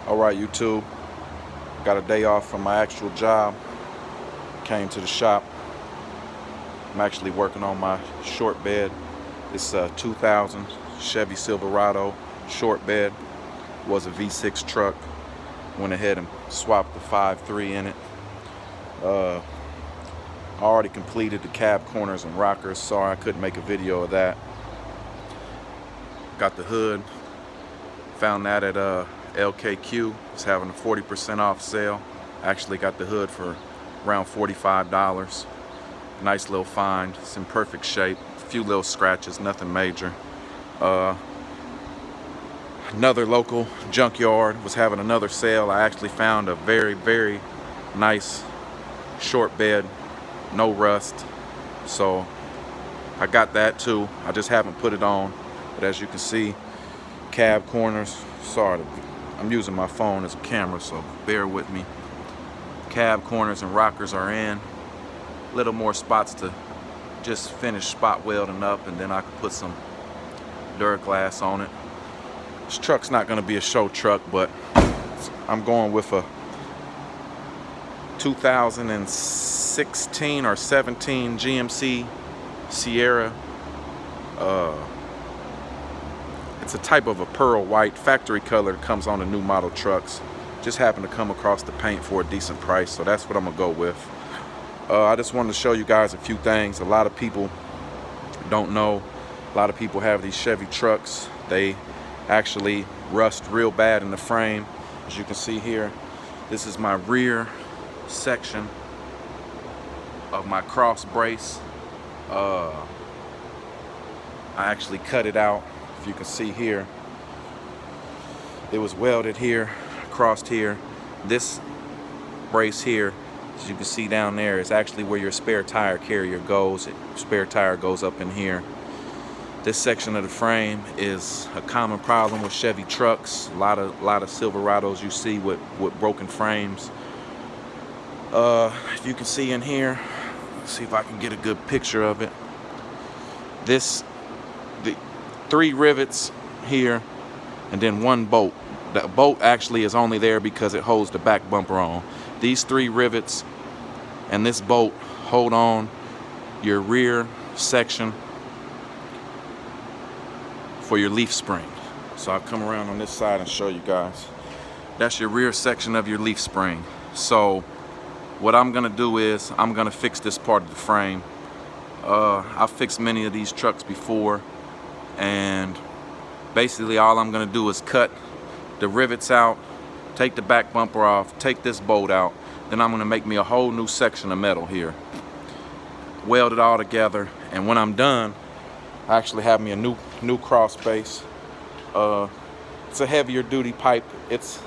Alright, YouTube, got a day off from my actual job. Came to the shop. I'm actually working on my short bed. It's a 2000 Chevy Silverado short bed. Was a V6 truck. Went ahead and swapped the 5.3 in it. I already completed the cab corners and rockers. Sorry I couldn't make a video of that. Got the hood. Found that at LKQ. It's having a 40% off sale. Actually got the hood for around $45. Nice little find. It's in perfect shape. A few little scratches, nothing major. Another local junkyard was having another sale. I actually found a very nice short bed, no rust. So I got that too. I just haven't put it on. But as you can see, cab corners. Sorry, I'm using my phone as a camera, so bear with me. Cab corners and rockers are in. Little more spots to just finish spot welding up, and then I can put some Duraglass on it. This truck's not going to be a show truck, but I'm going with a 2016 or 17 GMC Sierra. It's a type of a pearl white, factory color, comes on the new model trucks. Just happened to come across the paint for a decent price, so that's what I'm gonna go with. I just wanted to show you guys a few things. A lot of people don't know. A lot of people have these Chevy trucks. They actually rust real bad in the frame. As you can see here, this is my rear section of my cross brace. I actually cut it out. If you can see here, it was welded here, crossed here. This brace here, as you can see down there, is actually where your spare tire carrier goes. Spare tire goes up in here. This section of the frame is a common problem with Chevy trucks. A lot of Silverados you see with broken frames. If you can see in here, let's see if I can get a good picture of it. The 3 rivets here, and then 1 bolt. The bolt actually is only there because it holds the back bumper on. These 3 rivets and this bolt hold on your rear section for your leaf spring. So I'll come around on this side and show you guys. That's your rear section of your leaf spring. So what I'm gonna do is I'm gonna fix this part of the frame. I've fixed many of these trucks before, and basically all I'm gonna do is cut the rivets out, take the back bumper off, take this bolt out, then I'm gonna make me a whole new section of metal here, weld it all together, and when I'm done, I actually have me a new cross base. It's a heavier duty pipe. It's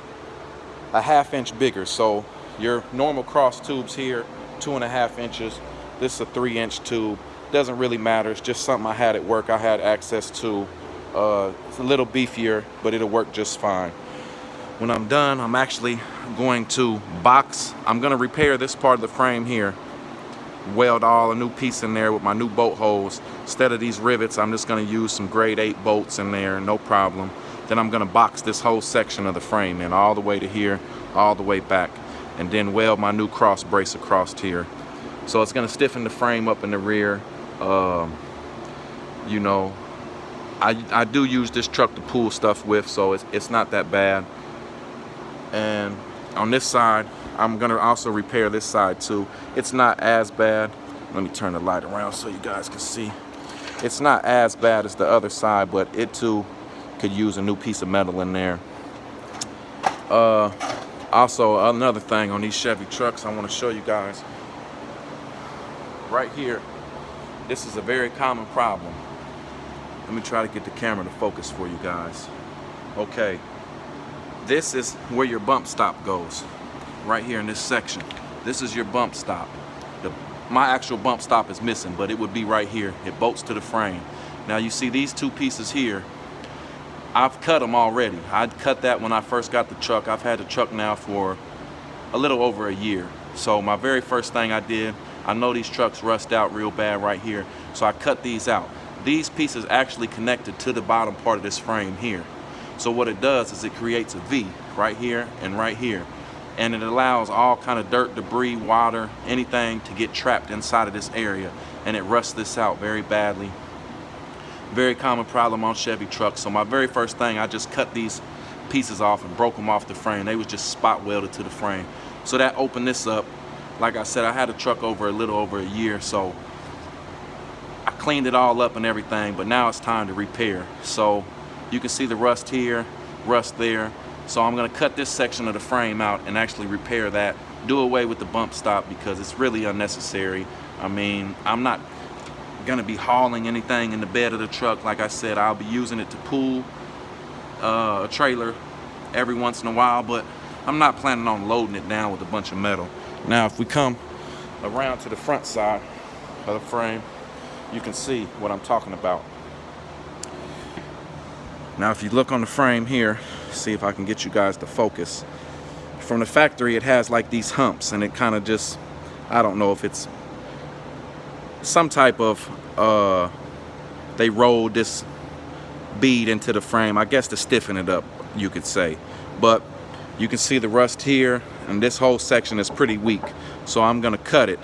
a 1/2 inch bigger, so your normal cross tubes here, 2.5 inches. This is a 3-inch tube. Doesn't really matter. It's just something I had at work. I had access to. It's a little beefier, but it'll work just fine. When I'm done, I'm actually going to box. I'm going to repair this part of the frame here. Weld all a new piece in there with my new bolt holes. Instead of these rivets, I'm just going to use some grade 8 bolts in there, no problem. Then I'm going to box this whole section of the frame in, all the way to here, all the way back, and then weld my new cross brace across here. So it's going to stiffen the frame up in the rear. You know, I do use this truck to pull stuff with, so it's not that bad. And on this side, I'm gonna also repair this side too. It's not as bad. Let me turn the light around so you guys can see. It's not as bad as the other side, but it too could use a new piece of metal in there. Also, another thing on these Chevy trucks I want to show you guys. Right here, this is a very common problem. Let me try to get the camera to focus for you guys. Okay, this is where your bump stop goes. Right here in this section. This is your bump stop. My actual bump stop is missing, but it would be right here. It bolts to the frame. Now you see these 2 pieces here. I've cut them already. I cut that when I first got the truck. I've had the truck now for a little over a year. So my very first thing I did, I know these trucks rust out real bad right here, so I cut these out. These pieces actually connected to the bottom part of this frame here. So what it does is it creates a V right here and right here. And it allows all kind of dirt, debris, water, anything to get trapped inside of this area. And it rusts this out very badly. Very common problem on Chevy trucks. So my very first thing, I just cut these pieces off and broke them off the frame. They was just spot welded to the frame. So that opened this up. Like I said, I had the truck over a little over a year, so I cleaned it all up and everything, but now it's time to repair. So you can see the rust here, rust there. So I'm gonna cut this section of the frame out and actually repair that. Do away with the bump stop because it's really unnecessary. I mean, I'm not gonna be hauling anything in the bed of the truck. Like I said, I'll be using it to pull a trailer every once in a while, but I'm not planning on loading it down with a bunch of metal. Now, if we come around to the front side of the frame, you can see what I'm talking about. Now, if you look on the frame here, see if I can get you guys to focus. From the factory, it has like these humps, and it kind of just, I don't know if it's some type of, they rolled this bead into the frame, I guess to stiffen it up, you could say. But you can see the rust here, and this whole section is pretty weak. So I'm gonna cut it.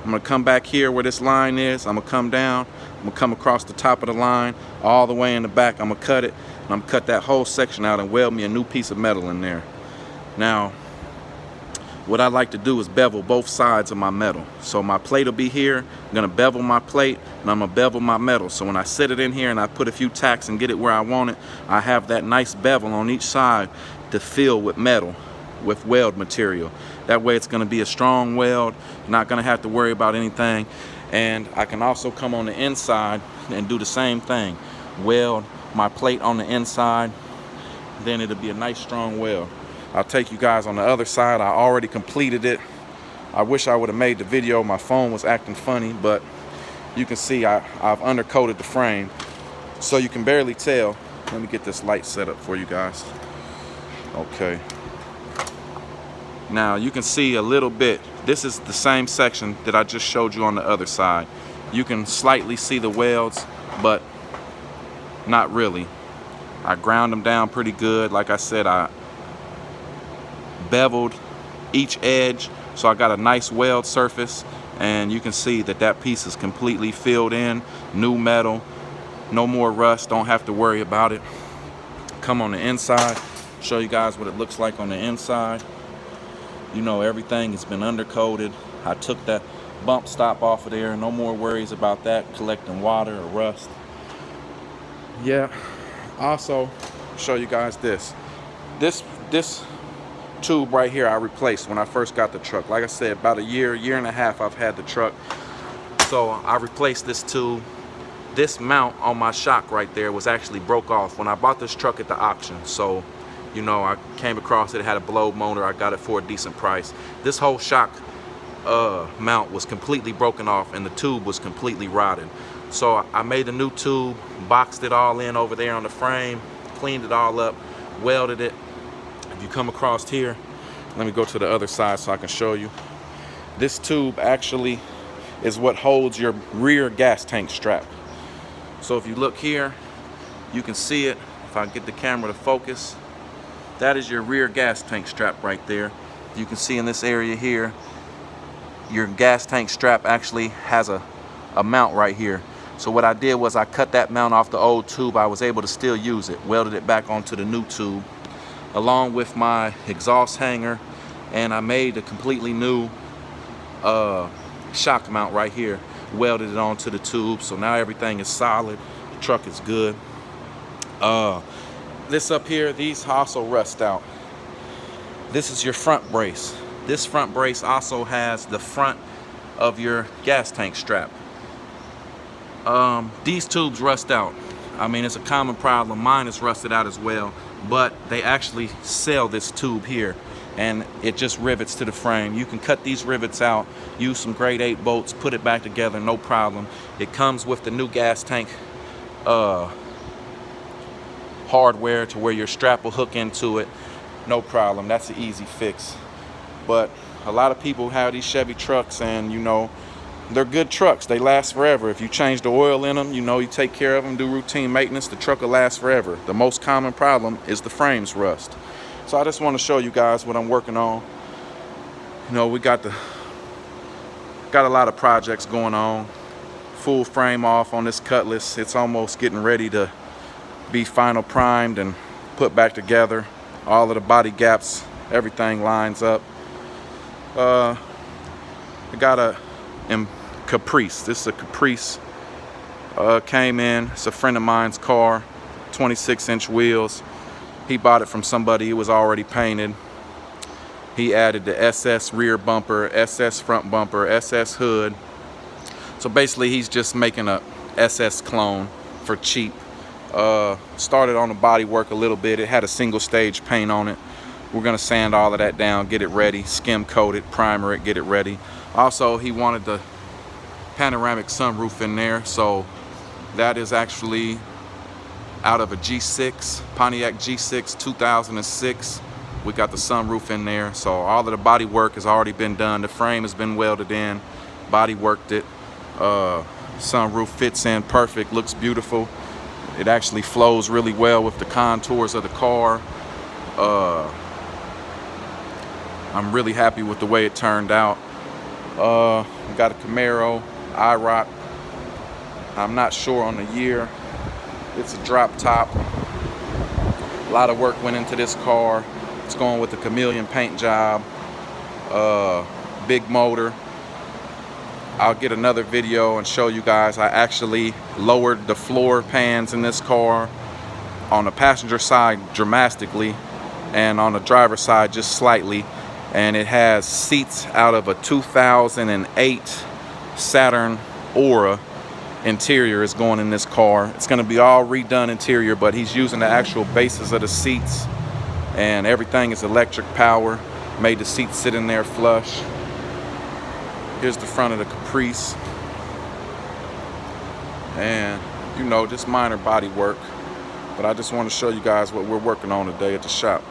I'm gonna come back here where this line is. I'm gonna come down. I'm gonna come across the top of the line, all the way in the back. I'm gonna cut it, and I'm gonna cut that whole section out and weld me a new piece of metal in there. Now, what I like to do is bevel both sides of my metal. So my plate will be here. I'm gonna bevel my plate, and I'm gonna bevel my metal. So when I set it in here and I put a few tacks and get it where I want it, I have that nice bevel on each side to fill with metal, with weld material. That way it's gonna be a strong weld, not gonna have to worry about anything. And I can also come on the inside and do the same thing. Weld my plate on the inside, then it'll be a nice strong weld. I'll take you guys on the other side. I already completed it. I wish I would have made the video. My phone was acting funny, but you can see I've undercoated the frame, so you can barely tell. Let me get this light set up for you guys. Okay. Now you can see a little bit. This is the same section that I just showed you on the other side. You can slightly see the welds, but not really. I ground them down pretty good. Like I said, I beveled each edge, so I got a nice weld surface, and you can see that that piece is completely filled in, new metal, no more rust, don't have to worry about it. Come on the inside, show you guys what it looks like on the inside. You know, everything has been undercoated. I took that bump stop off of there, no more worries about that collecting water or rust. Yeah, also show you guys this tube right here I replaced when I first got the truck. Like I said, about a year and a half I've had the truck. So I replaced this tube. This mount on my shock right there was actually broke off when I bought this truck at the auction. So, you know, I came across it, had a blow motor. I got it for a decent price. This whole shock mount was completely broken off, and the tube was completely rotted. So I made a new tube, boxed it all in over there on the frame, cleaned it all up, welded it. If you come across here, let me go to the other side so I can show you. This tube actually is what holds your rear gas tank strap. So if you look here, you can see it. If I get the camera to focus, that is your rear gas tank strap right there. You can see in this area here, your gas tank strap actually has a mount right here. So what I did was I cut that mount off the old tube. I was able to still use it, welded it back onto the new tube, along with my exhaust hanger, and I made a completely new shock mount right here, welded it onto the tube. So now everything is solid, the truck is good. This up here, these also rust out. This is your front brace. This front brace also has the front of your gas tank strap. These tubes rust out. I mean, it's a common problem. Mine is rusted out as well, but they actually sell this tube here, and it just rivets to the frame. You can cut these rivets out, use some grade 8 bolts, put it back together, no problem. It comes with the new gas tank hardware to where your strap will hook into it, no problem. That's an easy fix. But a lot of people have these Chevy trucks, and you know, they're good trucks. They last forever. If you change the oil in them, you know, you take care of them, do routine maintenance, the truck will last forever. The most common problem is the frames rust. So I just want to show you guys what I'm working on. You know, we got a lot of projects going on. Full frame off on this Cutlass. It's almost getting ready to be final primed and put back together. All of the body gaps, everything lines up. I got a Caprice. This is a Caprice. Came in. It's a friend of mine's car. 26-inch wheels. He bought it from somebody. It was already painted. He added the SS rear bumper, SS front bumper, SS hood. So basically he's just making a SS clone for cheap. Started on the body work a little bit. It had a single stage paint on it. We're gonna sand all of that down, get it ready, skim coat it, primer it, get it ready. Also, he wanted the panoramic sunroof in there, so that is actually out of a G6, Pontiac G6 2006. We got the sunroof in there, so all of the body work has already been done. The frame has been welded in, body worked it. Sunroof fits in perfect, looks beautiful. It actually flows really well with the contours of the car. I'm really happy with the way it turned out. We got a Camaro, IROC. I'm not sure on the year. It's a drop top. A lot of work went into this car. It's going with the chameleon paint job. Big motor. I'll get another video and show you guys. I actually lowered the floor pans in this car on the passenger side dramatically and on the driver's side just slightly. And it has seats out of a 2008 Saturn Aura. Interior is going in this car. It's going to be all redone interior, but he's using the actual bases of the seats, and everything is electric power. Made the seats sit in there flush. Here's the front of the Caprice, and you know, just minor body work, but I just want to show you guys what we're working on today at the shop.